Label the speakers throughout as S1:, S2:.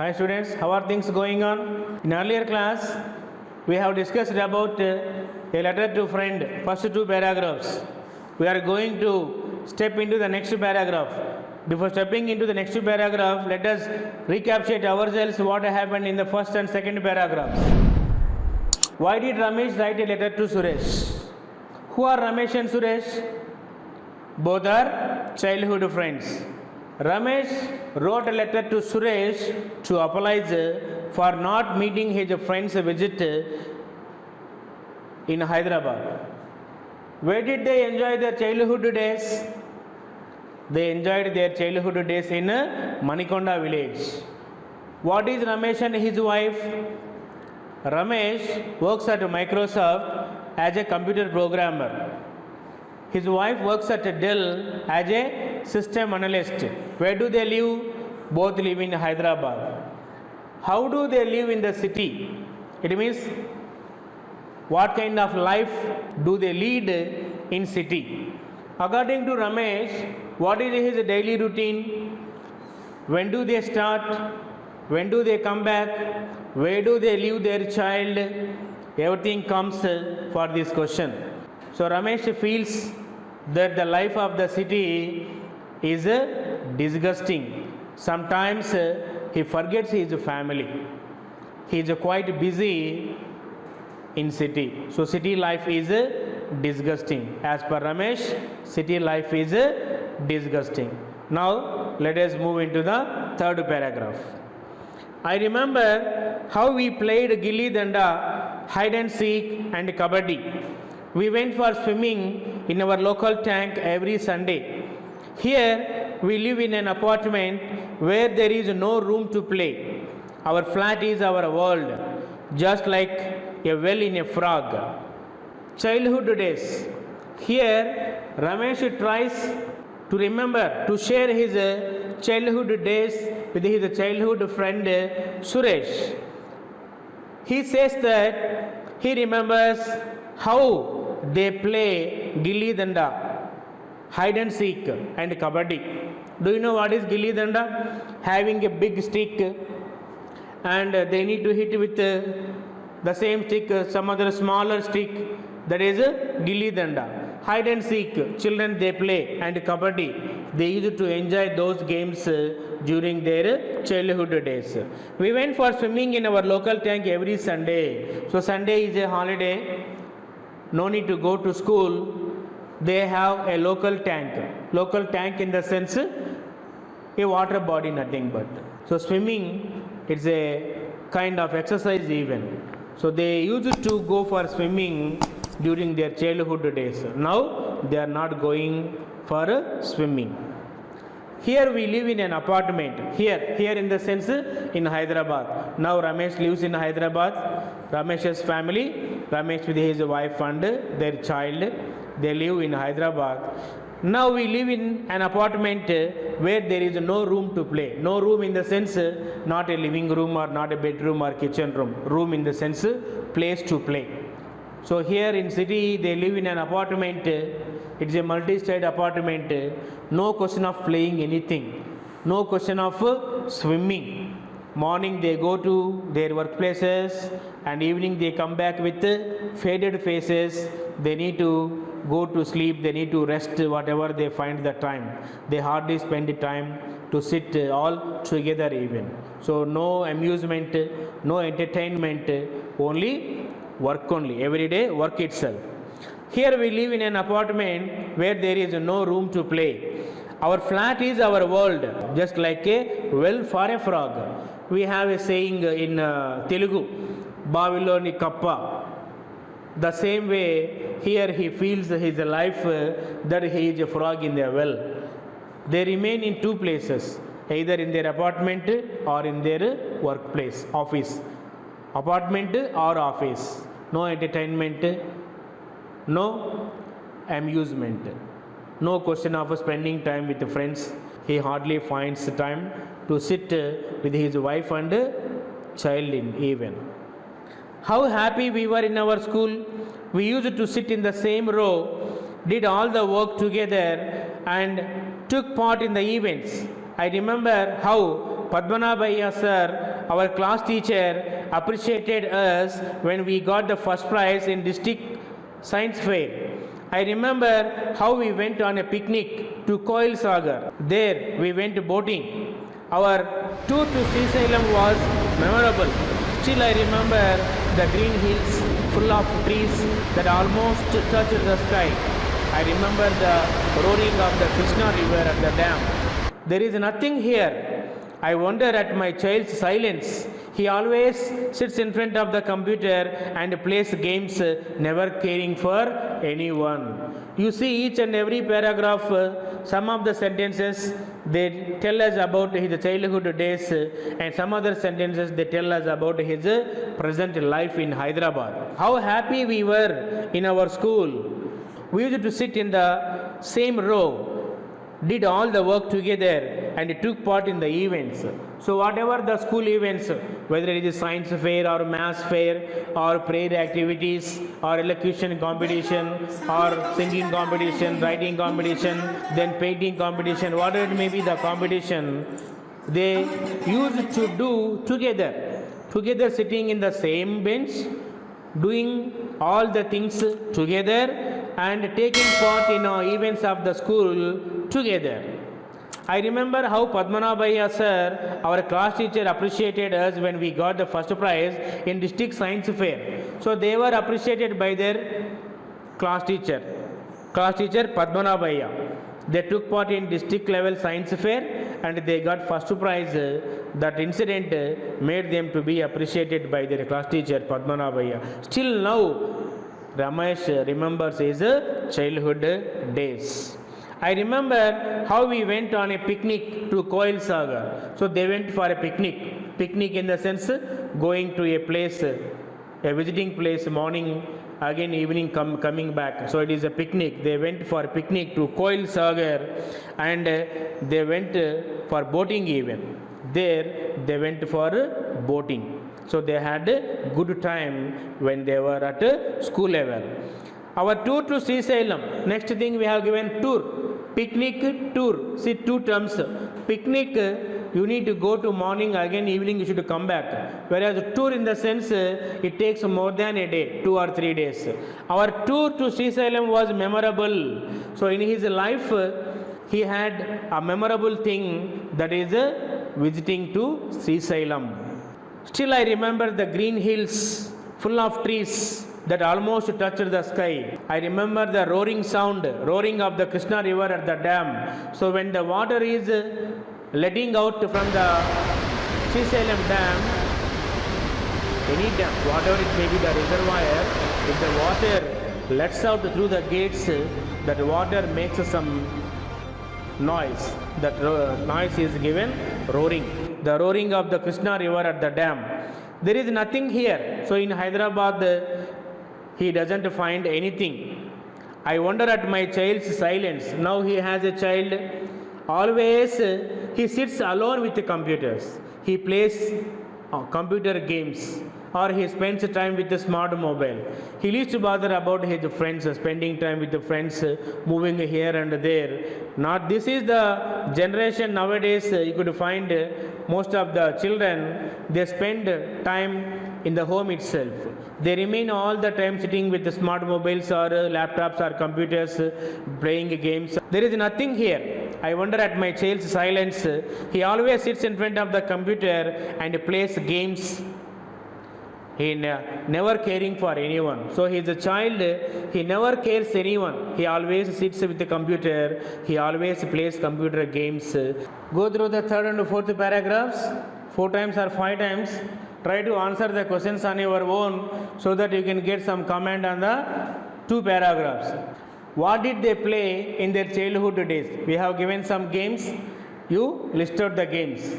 S1: Hi students, how are things going on? In earlier class, we have discussed about a letter to friend, first two paragraphs. We are going to step into the next paragraph. Before stepping into the next paragraph, let us recapture ourselves what happened in the first and second paragraphs. Why did Ramesh write a letter to Suresh? Who are Ramesh and Suresh? Both are childhood friends. Ramesh wrote a letter to Suresh to apologize for not meeting his friend's visit in Hyderabad. Where did they enjoy their childhood days? They enjoyed their childhood days in Manikonda village. What is Ramesh and his wife? Ramesh works at Microsoft as a computer programmer. His wife works at Dell as a system analyst. Where do they live? Both live in Hyderabad. How do they live in the city? It means what kind of life do they lead in city? According to Ramesh, what is his daily routine? When do they start? When do they come back? Where do they leave their child? Everything comes for this question. So Ramesh feels that the life of the city is disgusting. Sometimes he forgets his family. He is quite busy in city. So city life is disgusting. As per Ramesh, city life is disgusting. Now let us move into the third paragraph. I remember how we played gilli danda, hide and seek and kabaddi. We went for swimming in our local tank every Sunday. Here we live in an apartment where there is no room to play. Our flat is our world, just like a well in a frog. Childhood days. Here Ramesh tries to remember, to share his childhood days with his childhood friend Suresh. He says that he remembers how they play gilli danda, hide and seek and kabaddi. Do you know what is gilli danda? Having a big stick and they need to hit with the same stick some other smaller stick, that is gilli danda. Hide and seek, children they play, and kabaddi, they used to enjoy those games during their childhood days. We went for swimming in our local tank every Sunday. So Sunday is a holiday, no need to go to school. They have a local tank in the sense a water body, nothing but. So swimming, it's a kind of exercise even. So they used to go for swimming during their childhood days. Now they are not going for swimming. Here we live in an apartment. Here in the sense in Hyderabad. Now Ramesh lives in Hyderabad. Ramesh's family, Ramesh with his wife and their child, they live in Hyderabad. Now we live in an apartment where there is no room to play. No room in the sense not a living room or not a bedroom or kitchen room. Room in the sense place to play. So here in city they live in an apartment. It's a multi-state apartment. No question of playing anything. No question of swimming. Morning they go to their workplaces and evening they come back with faded faces. They need to go to sleep, they need to rest whatever they find the time. They hardly spend the time to sit all together even. So no amusement, no entertainment, only work only. Every day work itself. Here we live in an apartment where there is no room to play. Our flat is our world, just like a well for a frog. We have a saying in Telugu, Baviloni Kappa. The same way, here he feels his life that he is a frog in their well. They remain in two places, either in their apartment or in their workplace, office. Apartment or office. No entertainment, no amusement. No question of spending time with friends. He hardly finds time to sit with his wife and child in even. How happy we were in our school. We used to sit in the same row, did all the work together and took part in the events. I remember how Padmanabhaiah sir our class teacher appreciated us when we got the first prize in district science fair. I remember how we went on a picnic to Koil Sagar. There we went boating. Our tour to Srisalem was memorable. Still I remember the green hills full of trees that almost touched the sky. I remember the roaring of the Krishna river at the dam. There is nothing here. I wonder at my child's silence. He always sits in front of the computer and plays games, never caring for anyone. You see each and every paragraph, some of the sentences they tell us about his childhood days, and some other sentences they tell us about his present life in Hyderabad. How happy we were in our school. We used to sit in the same row, did all the work together, and took part in the events. So whatever the school events, whether it is science fair or maths fair or prayer activities or elocution competition or singing competition, writing competition, then painting competition, whatever it may be the competition, they used to do together sitting in the same bench, doing all the things together and taking part in events of the school together. I remember how Padmanabhaiah sir, our class teacher, appreciated us when we got the first prize in district science fair. So they were appreciated by their class teacher Padmanabhaiah. They took part in district level science fair and they got first prize. That incident made them to be appreciated by their class teacher Padmanabhaiah. Still now Ramesh remembers his childhood days. I remember how we went on a picnic to Koil Sagar. So they went for a picnic in the sense going to a place, a visiting place, morning, again evening coming back. So it is a picnic. They went for a picnic to Koil Sagar and they went for boating even. There they went for boating. So they had a good time when they were at school level. Our tour to Srisalem. Next thing we have given tour. Picnic, tour. See two terms. Picnic, you need to go to morning, again evening you should come back. Whereas tour in the sense, it takes more than a day, 2 or 3 days. Our tour to Srisalem was memorable. So in his life, he had a memorable thing, that is visiting to Srisalem. Still I remember the green hills full of trees that almost touched the sky. I remember the roaring of the Krishna river at the dam. So when the water is letting out from the Srisalem dam, any dam, whatever it may be the reservoir, if the water lets out through the gates, that water makes some noise. That noise is given roaring. The roaring of the Krishna river at the dam. There is nothing here. So in Hyderabad, he doesn't find anything. I wonder at my child's silence. Now he has a child. Always he sits alone with the computers. He plays computer games or he spends time with the smart mobile. He used to bother about his friends, spending time with the friends, moving here and there. Not this is the generation nowadays. You could find most of the children, they spend time in the home itself. They remain all the time sitting with the smart mobiles or laptops or computers, playing games. There is nothing here. I wonder at my child's silence. He always sits in front of the computer and plays games. He never caring for anyone. So he is a child, he never cares anyone. He always sits with the computer, he always plays computer games. Go through the third and fourth paragraphs, 4 times or 5 times. Try to answer the questions on your own so that you can get some comment on the 2 paragraphs. What did they play in their childhood days? We have given some games. You listed the games.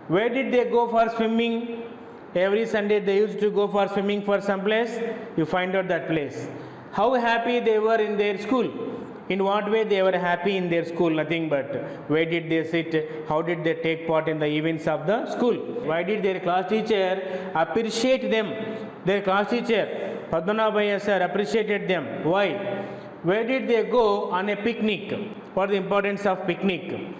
S1: Where did they go for swimming? Every Sunday they used to go for swimming for some place. You find out that place. How happy they were in their school. In what way they were happy in their school? Nothing but where did they sit? How did they take part in the events of the school? Why did their class teacher appreciate them? Their class teacher, Padmanabhaiah sir, appreciated them. Why? Where did they go on a picnic? What is the importance of picnic?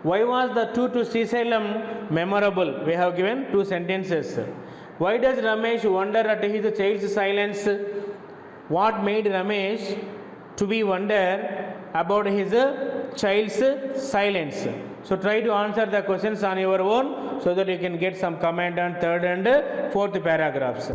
S1: Why was the tour to Srisalem memorable? We have given two sentences. Why does Ramesh wonder at his child's silence? What made Ramesh to be wonder about his child's silence? So try to answer the questions on your own so that you can get some comment on third and fourth paragraphs.